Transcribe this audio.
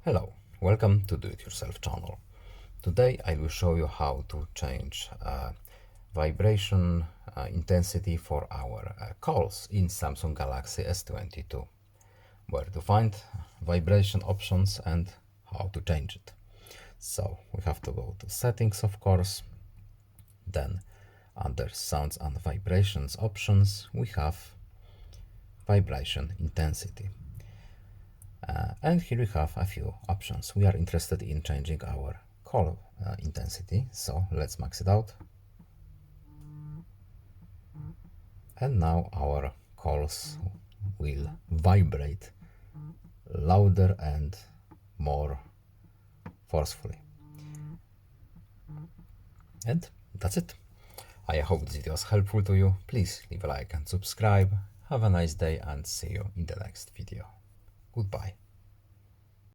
Hello, welcome to Do It Yourself channel. Today I will show you how to change vibration intensity for our calls in Samsung Galaxy S22. Where to find vibration options and how to change it. So we have to go to settings, of course. Then under sounds and vibrations options we have vibration intensity. And here we have a few options. We are interested in changing our call intensity, so let's max it out. And now our calls will vibrate louder and more forcefully. And that's it. I hope this video was helpful to you. Please leave a like and subscribe. Have a nice day and see you in the next video. Goodbye.